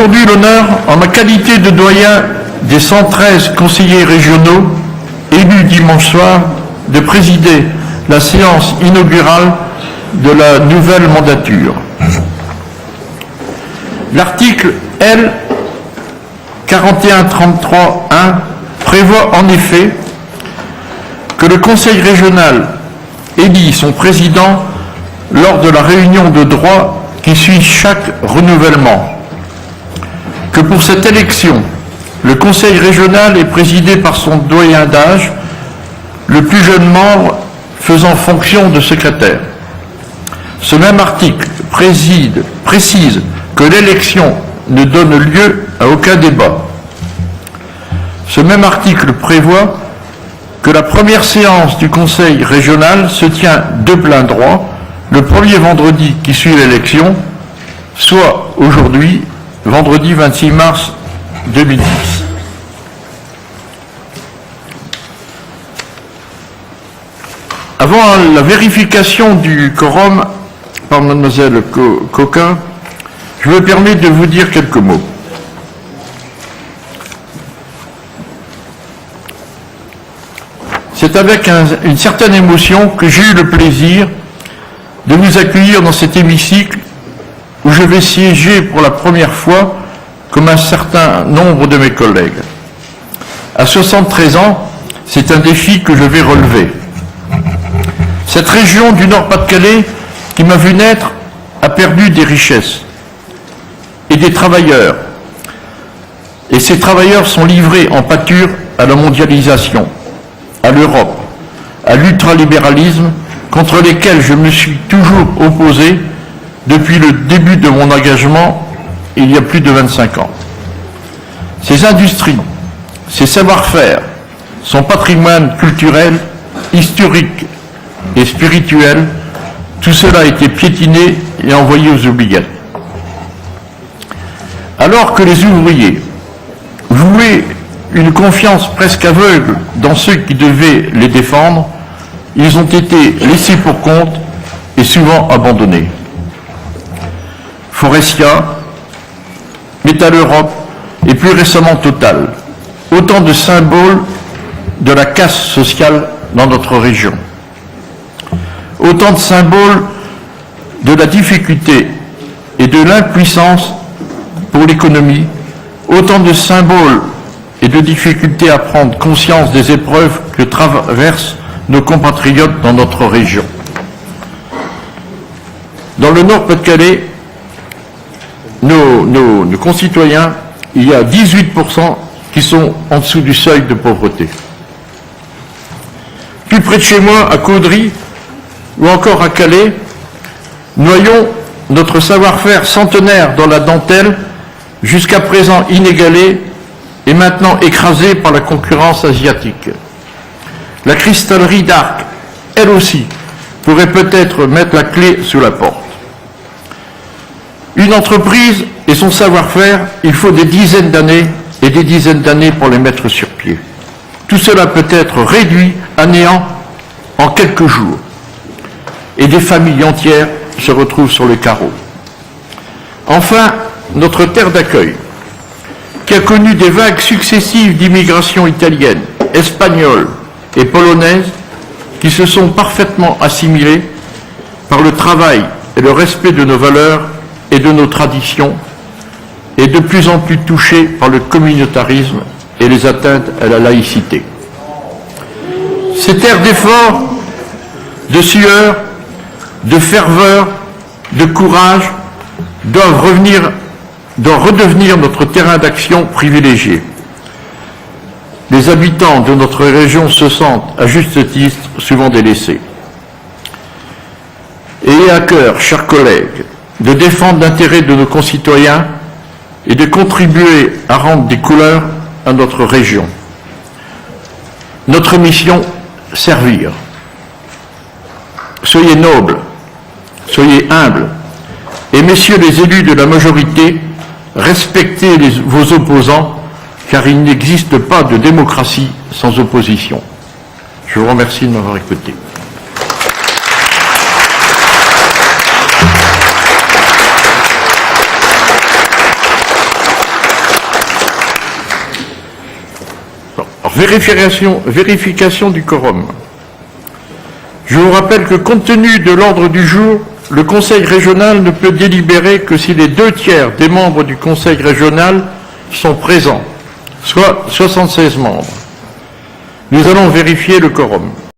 aujourd'hui l'honneur, en ma qualité de doyen des 113 conseillers régionaux élus dimanche soir, de présider la séance inaugurale de la nouvelle mandature. L'article L. 4133-1 prévoit en effet que le Conseil régional élit son président lors de la réunion de droit qui suit chaque renouvellement. Que pour cette élection, le Conseil régional est présidé par son doyen d'âge, le plus jeune membre faisant fonction de secrétaire. Ce même article précise que l'élection ne donne lieu à aucun débat. Ce même article prévoit que la première séance du Conseil régional se tient de plein droit le premier vendredi qui suit l'élection, soit aujourd'hui, vendredi 26 mars 2010. Avant la vérification du quorum par mademoiselle Coquin, je me permets de vous dire quelques mots. C'est avec une certaine émotion que j'ai eu le plaisir de vous accueillir dans cet hémicycle où je vais siéger pour la première fois comme un certain nombre de mes collègues. À 73 ans, c'est un défi que je vais relever. Cette région du Nord-Pas-de-Calais qui m'a vu naître a perdu des richesses et des travailleurs. Et ces travailleurs sont livrés en pâture à la mondialisation, à l'Europe, à l'ultralibéralisme contre lesquels je me suis toujours opposé depuis le début de mon engagement il y a plus de 25 ans. Ces industries, ces savoir-faire, son patrimoine culturel, historique et spirituel, tout cela a été piétiné et envoyé aux oubliettes. Alors que les ouvriers vouaient une confiance presque aveugle dans ceux qui devaient les défendre, ils ont été laissés pour compte et souvent abandonnés. Forestia, Métal Europe et plus récemment Total, autant de symboles de la casse sociale dans notre région. Autant de symboles de la difficulté et de l'impuissance pour l'économie, autant de symboles et de difficultés à prendre conscience des épreuves que traversent nos compatriotes dans notre région. Dans le Nord-Pas-de-Calais, nos concitoyens, il y a 18% qui sont en dessous du seuil de pauvreté. Plus près de chez moi, à Caudry, ou encore à Calais, noyons notre savoir-faire centenaire dans la dentelle, jusqu'à présent inégalé et maintenant écrasé par la concurrence asiatique. La cristallerie d'Arc, elle aussi, pourrait peut-être mettre la clé sous la porte. Une entreprise et son savoir-faire, il faut des dizaines d'années et des dizaines d'années pour les mettre sur pied. Tout cela peut être réduit à néant en quelques jours. Et des familles entières se retrouvent sur le carreau. Enfin, notre terre d'accueil, qui a connu des vagues successives d'immigration italienne, espagnole et polonaise, qui se sont parfaitement assimilées par le travail et le respect de nos valeurs et de nos traditions, et de plus en plus touchées par le communautarisme et les atteintes à la laïcité. Ces terres d'efforts, de sueur, de ferveur, de courage doivent redevenir notre terrain d'action privilégié. Les habitants de notre région se sentent, à juste titre, souvent délaissés. Ayez à cœur, chers collègues, de défendre l'intérêt de nos concitoyens et de contribuer à rendre des couleurs à notre région. Notre mission, servir. Soyez nobles, soyez humbles, et messieurs les élus de la majorité, respectez vos opposants, car il n'existe pas de démocratie sans opposition. Je vous remercie de m'avoir écouté. Alors, vérification du quorum. Je vous rappelle que compte tenu de l'ordre du jour, le Conseil régional ne peut délibérer que si les 2/3 des membres du Conseil régional sont présents, soit 76 membres. Nous allons vérifier le quorum.